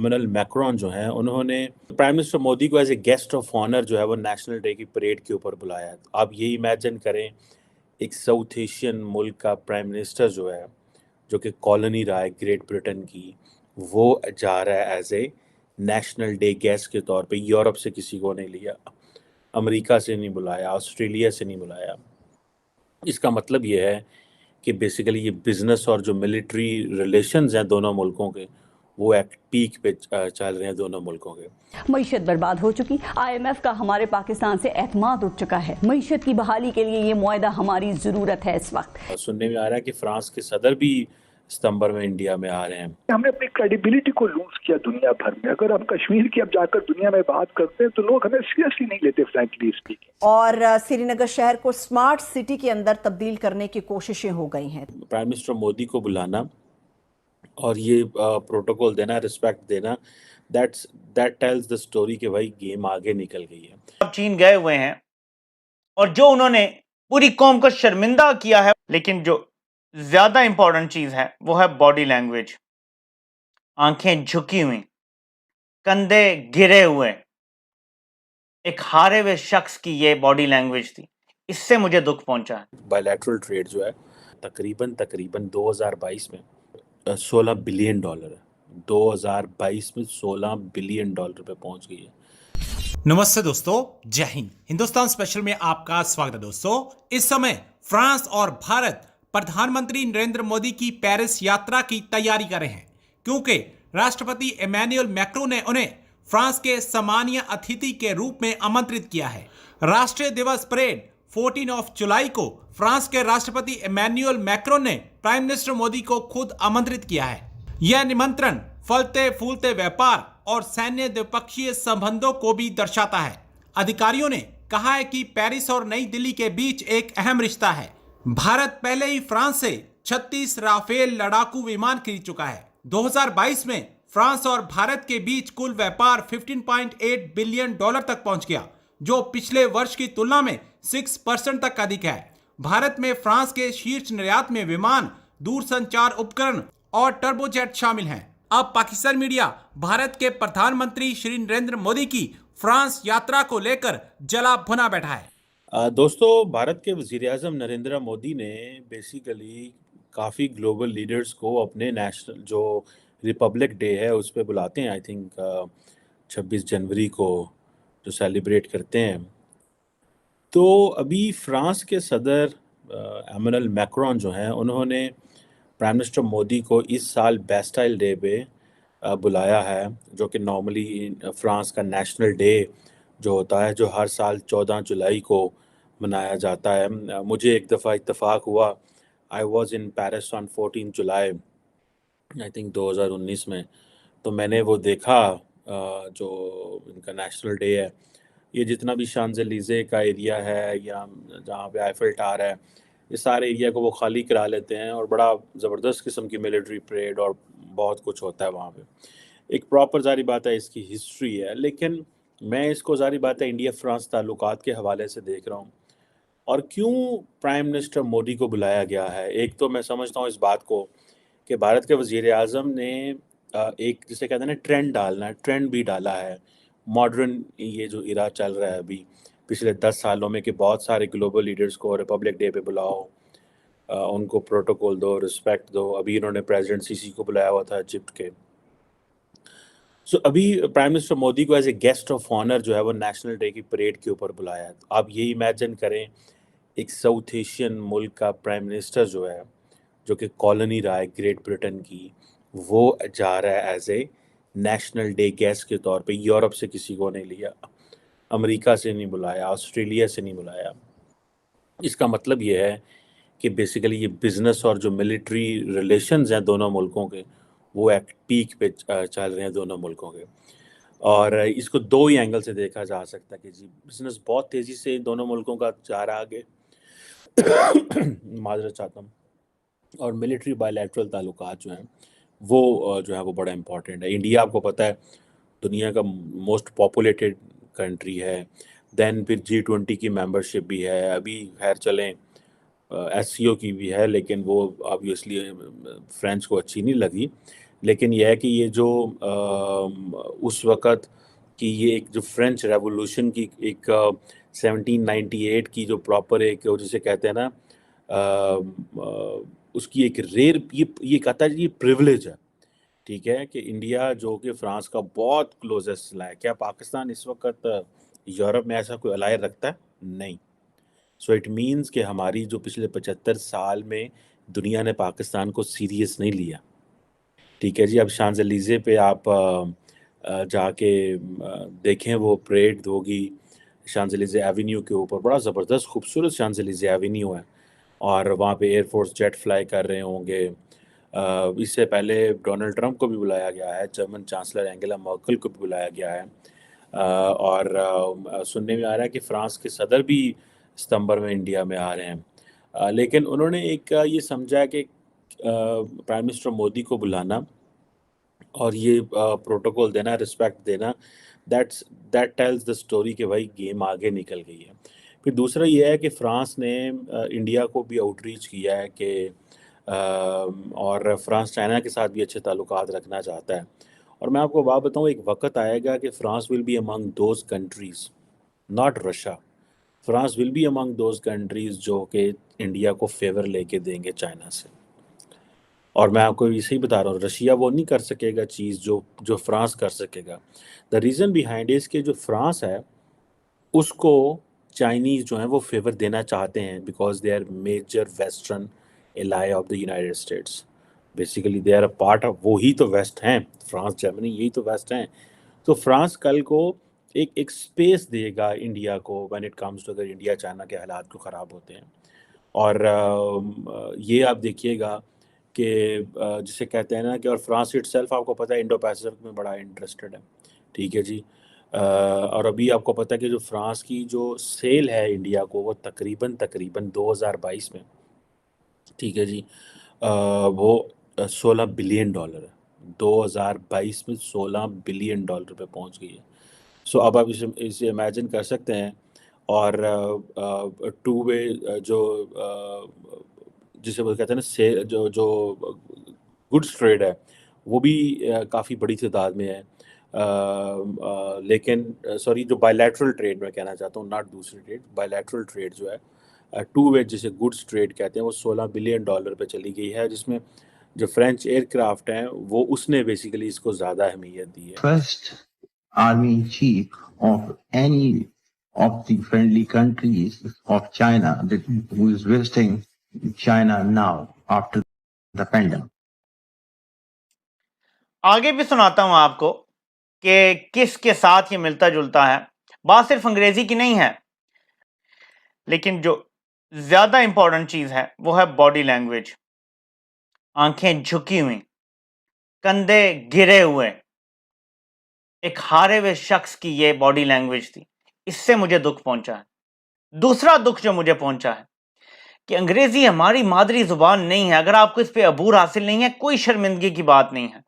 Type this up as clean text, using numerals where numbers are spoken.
Emmanuel Macron जो हैं उन्होंने प्राइम मिनिस्टर मोदी को as a guest of honour जो है वो नेशनल डे की परेड के ऊपर बुलाया है। आप ये इमेजिन करें, एक साउथ एशियन मुल्क का प्राइम मिनिस्टर जो है, जो कि कॉलोनी रहा है ग्रेट ब्रिटेन की, वो जा रहा है as a national day guest के तौर पे। यूरोप से किसी को नहीं लिया, अमेरिका से नहीं बुलाया, ऑस्ट्रेलिया से नहीं बुलाया। इसका मतलब ये है कि बेसिकली ये बिज़नेस और जो मिलिट्री रिलेशंस हैं दोनों मुल्कों के, वो एक पीक पे चल रहे हैं दोनों मुल्कों के। मईशत बर्बाद हो चुकी, IMF का हमारे पाकिस्तान से एतमाद उठ चुका है। मईशत की बहाली के लिए ये मुआहदा हमारी ज़रूरत है इस वक्त। सुनने में आ रहा है कि फ्रांस के सदर भी सितंबर में इंडिया में आ रहे हैं। हमने अपनी क्रेडिबिलिटी को लूज किया दुनिया भर में। अगर हम कश्मीर की अब जाकर दुनिया में बात करते हैं तो लोग हमें सीरियसली नहीं लेते, फ्रैंकली स्पीकिंग। और श्रीनगर शहर को स्मार्ट सिटी के अंदर तब्दील करने की कोशिशें हो गई हैं। प्राइम मिनिस्टर मोदी को बुलाना और ये प्रोटोकॉल देना, रिस्पेक्ट देना, दैट टेल्स द स्टोरी कि भाई गेम आगे निकल गई है। अब चीन गए हुए हैं और जो उन्होंने पूरी कौम को शर्मिंदा किया है, लेकिन जो ज्यादा इंपॉर्टेंट चीज है वो है बॉडी लैंग्वेज। आंखें झुकी हुई, कंधे गिरे हुए, एक हारे हुए शख्स की ये बॉडी लैंग्वेज थी। इससे मुझे दुख पहुंचा है। बायलैटरल ट्रेड जो है तकरीबन 2022 में $16 बिलियन है। 2022 में $16 बिलियन पे पहुंच गई है। नमस्ते दोस्तों, जय हिंद। हिंदुस्तान स्पेशल में आपका स्वागत है दोस्तों। इस समय फ्रांस और भारत प्रधानमंत्री नरेंद्र मोदी की पेरिस यात्रा की तैयारी कर रहे हैं, क्योंकि राष्ट्रपति इमैनुअल मैक्रों ने उन्हें फ्रांस के सम्मानीय अतिथि के रूप में आमंत्रित किया है। राष्ट्रीय दिवस परेड 14 जुलाई को फ्रांस के राष्ट्रपति इमैनुअल मैक्रों ने प्राइम मिनिस्टर मोदी को खुद आमंत्रित किया है। यह निमंत्रण फलते फूलते व्यापार और सैन्य द्विपक्षीय संबंधों को भी दर्शाता है। अधिकारियों ने कहा है कि पेरिस और नई दिल्ली के बीच एक अहम रिश्ता है। भारत पहले ही फ्रांस से 36 राफेल लड़ाकू विमान खरीद चुका है। 2022 में फ्रांस और भारत के बीच कुल व्यापार $15.8 बिलियन तक पहुंच गया, जो पिछले वर्ष की तुलना में 6% तक अधिक है। भारत में फ्रांस के शीर्ष निर्यात में विमान, दूरसंचार उपकरण और टर्बोजेट शामिल हैं। अब पाकिस्तान मीडिया भारत के प्रधानमंत्री श्री नरेंद्र मोदी की फ्रांस यात्रा को लेकर जला भुना बैठा है। दोस्तों, भारत के वज़ीर-ए-आज़म नरेंद्र मोदी ने बेसिकली काफ़ी ग्लोबल लीडर्स को अपने नेशनल जो रिपब्लिक डे है उस पे बुलाते हैं। आई थिंक 26 जनवरी को जो सेलिब्रेट करते हैं। तो अभी फ्रांस के सदर इमैनुअल मैक्रोन जो हैं उन्होंने प्राइम मिनिस्टर मोदी को इस साल बैस्टाइल डे पे बुलाया है, जो कि नॉर्मली फ्रांस का नेशनल डे जो होता है, जो हर साल 14 जुलाई को मनाया जाता है। मुझे एक दफ़ा इत्तेफाक हुआ, I was in Paris on 14 July I think 2019 में, तो मैंने वो देखा जो इनका नेशनल डे है। ये जितना भी शांज़ेलीज़े का एरिया है या जहाँ पे आईफिल टावर है, ये सारे एरिया को वो खाली करा लेते हैं और बड़ा ज़बरदस्त किस्म की मिलिट्री परेड और बहुत कुछ होता है वहाँ पे। एक प्रॉपर ज़ाहिर बात है इसकी हिस्ट्री है, लेकिन मैं इसको ज़ाहिर बात है इंडिया फ्रांस ताल्लुकात के हवाले से देख रहा हूँ। और क्यों प्राइम मिनिस्टर मोदी को बुलाया गया है, एक तो मैं समझता हूँ इस बात को कि भारत के वज़ीर-ए-आज़म ने एक जिसे कहते हैं ना ट्रेंड डालना है, ट्रेंड भी डाला है। मॉडर्न ये जो इरा चल रहा है अभी पिछले 10 सालों में कि बहुत सारे ग्लोबल लीडर्स को रिपब्लिक डे पे बुलाओ, उनको प्रोटोकॉल दो, रिस्पेक्ट दो। अभी इन्होंने प्रेसिडेंट सीसी को बुलाया हुआ था इजिप्ट के। सो अभी प्राइम मिनिस्टर मोदी को as a guest of honour जो है वो नेशनल डे की परेड के ऊपर बुलाया है। आप ये इमेजिन करें, एक साउथ एशियन मुल्क का प्राइम मिनिस्टर जो है, जो कि कॉलोनी रहा है ग्रेट ब्रिटेन की, वो जा रहा है as a national day guest के तौर पे। यूरोप से किसी को नहीं लिया, अमेरिका से नहीं बुलाया, ऑस्ट्रेलिया से नहीं बुलाया। इसका मतलब ये है कि बेसिकली ये बिज़नेस और जो मिलिट्री रिलेशंस हैं दोनों मुल्कों के, वो एक पीक पे चल रहे हैं दोनों मुल्कों के। और इसको दो ही एंगल से देखा जा सकता है कि जी बिज़नेस बहुत तेज़ी से दोनों मुल्कों का जा रहा आगे माजरत चाहता हूँ, और मिलिट्री बायलैटरल ताल्लुकात जो हैं वो जो है वो बड़ा इम्पॉर्टेंट है। इंडिया आपको पता है दुनिया का मोस्ट पॉपुलेटेड कंट्री है, देन फिर G20 की मेंबरशिप भी है। अभी खैर चलें SCO की भी है, लेकिन वो ऑब्वियसली फ्रेंच को अच्छी नहीं लगी। لیکن یہ ہے کہ یہ جو اس وقت کی یہ ایک جو فرینچ ریولوشن کی ایک 1798 کی جو پراپر ایک جسے کہتے ہیں نا اس کی ایک ریئر یہ کہتا ہے یہ پریولیج ہے، ٹھیک ہے، کہ انڈیا جو کہ فرانس کا بہت کلوزسٹ لا ہے. کیا پاکستان اس وقت یورپ میں ایسا کوئی الائر رکھتا ہے؟ نہیں. سو اٹ مینس کہ ہماری جو پچھلے 75 سال میں دنیا نے پاکستان کو سیریس نہیں لیا. ٹھیک ہے جی. اب شانزلیزے پہ آپ جا کے دیکھیں، وہ پریڈ ہوگی شانزلیزے ایونیو کے اوپر، بڑا زبردست خوبصورت شانزلیزے ایونیو ہے، اور وہاں پہ ایئر فورس جیٹ فلائی کر رہے ہوں گے. اس سے پہلے ڈونلڈ ٹرمپ کو بھی بلایا گیا ہے، جرمن چانسلر اینگلا مرکل کو بھی بلایا گیا ہے، اور سننے میں آ رہا ہے کہ فرانس کے صدر بھی ستمبر میں انڈیا میں آ رہے ہیں. لیکن انہوں نے ایک یہ سمجھا کہ پرائم منسٹر مودی کو بلانا اور یہ پروٹوکول دینا، رسپیکٹ دینا، دیٹ ٹیلز دا اسٹوری کہ بھائی گیم آگے نکل گئی ہے. پھر دوسرا یہ ہے کہ فرانس نے انڈیا کو بھی آؤٹ ریچ کیا ہے کہ اور فرانس چائنا کے ساتھ بھی اچھے تعلقات رکھنا چاہتا ہے. اور میں آپ کو بات بتاؤں، ایک وقت آئے گا کہ France will be among those countries, not Russia, France will be among those countries جو کہ انڈیا کو فیور لے کے دیں گے چائنا سے. اور میں آپ کو اسی بتا رہا ہوں، رشیا وہ نہیں کر سکے گا چیز جو فرانس کر سکے گا. دا ریزن بیہائنڈ اس کہ جو فرانس ہے اس کو چائنیز جو ہیں وہ فیور دینا چاہتے ہیں، because they are major western ally of the united states. Basically they are a part of, وہی تو ویسٹ ہیں، فرانس جرمنی یہی تو ویسٹ ہیں. تو فرانس کل کو ایک اسپیس دے گا انڈیا کو وین اٹ کمز ٹو، اگر انڈیا چائنا کے حالات کو خراب ہوتے ہیں. اور یہ آپ دیکھیے گا کہ جسے کہتے ہیں نا کہ، اور فرانس اٹ سیلف آپ کو پتہ ہے انڈو پیسفک میں بڑا انٹرسٹڈ ہے. ٹھیک ہے جی. اور ابھی آپ کو پتہ ہے کہ جو فرانس کی جو سیل ہے انڈیا کو، وہ تقریباً 2022 میں، ٹھیک ہے جی، وہ $16 بلین ہے. 2022 میں $16 بلین پہ پہنچ گئی ہے. سو اب آپ اسے امیجن کر سکتے ہیں. اور ٹو وے جو جسے وہ کہتے ہیں نا جو گڈس ٹریڈ ہے، وہ بھی کافی بڑی تعداد میں ہے. لیکن سوری، جو بائی لیٹرل ٹریڈ میں کہنا چاہتا ہوں، ناٹ دوسری ٹریڈ، بائی لیٹرل ٹریڈ جو ہے ٹو وے جسے گڈس ٹریڈ کہتے ہیں، وہ $16 بلین پہ چلی گئی ہے، جس میں جو فرینچ ایئر کرافٹ ہیں وہ اس نے بیسیکلی اس کو زیادہ اہمیت دی ہے. First army in chief of any of the friendly countries of China who is visiting China now after the pandemic. آگے بھی سناتا ہوں آپ کو کہ کس کے ساتھ یہ ملتا جلتا ہے. بات صرف انگریزی کی نہیں ہے، لیکن جو زیادہ امپورٹنٹ چیز ہے وہ ہے باڈی لینگویج. آنکھیں جھکی ہوئی، کندھے گرے ہوئے، ایک ہارے ہوئے شخص کی یہ باڈی لینگویج تھی. اس سے مجھے دکھ پہنچا ہے. دوسرا دکھ جو مجھے پہنچا ہے کہ انگریزی ہماری مادری زبان نہیں ہے. اگر آپ کو اس پہ عبور حاصل نہیں ہے، کوئی شرمندگی کی بات نہیں ہے.